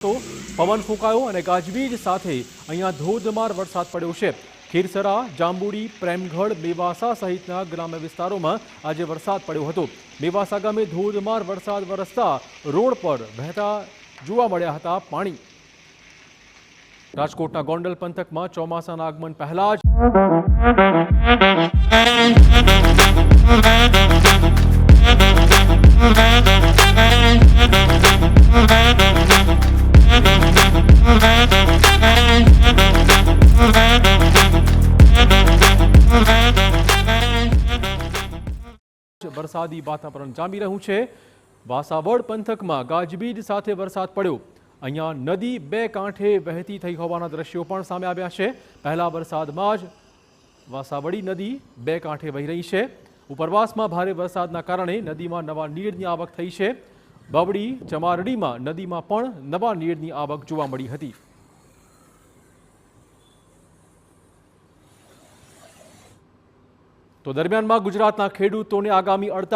તો પવન ફૂંકાયો અને ગાજવીજ સાથે અહીંયા ધોધમાર વરસાદ પડ્યો છે। ખીરસરા, જાંબુડી, પ્રેમગઢ, મેવાસા સહિતના ગ્રામ્ય વિસ્તારોમાં આજે વરસાદ પડ્યો હતો। મેવાસા ગામે ધોધમાર વરસાદ વરસતા રોડ પર વહેતા જોવા મળ્યા હતા પાણી। રાજકોટના ગોંડલ પંથકમાં ચોમાસાના આગમન પહેલા જ વરસાદી વાતાવરણ જામી રહ્યું છે। વાસાવડ પંથકમાં ગાજવીજ સાથે વરસાદ પડ્યો। અહીંયા નદી બે કાંઠે વહેતી થઈ હોવાના દ્રશ્યો પણ સામે આવ્યા છે। પહેલા વરસાદમાં જ વાસાવડી નદી બે કાંઠે વહી રહી છે। ઉપરવાસમાં ભારે વરસાદના કારણે નદીમાં નવા નીરની આવક થઈ છે। બવડી, ચમારડીમાં નદીમાં પણ નવા નીરની આવક જોવા મળી હતી। તો દરમિયાનમાં ગુજરાતના ખેડૂતોને આગામી 48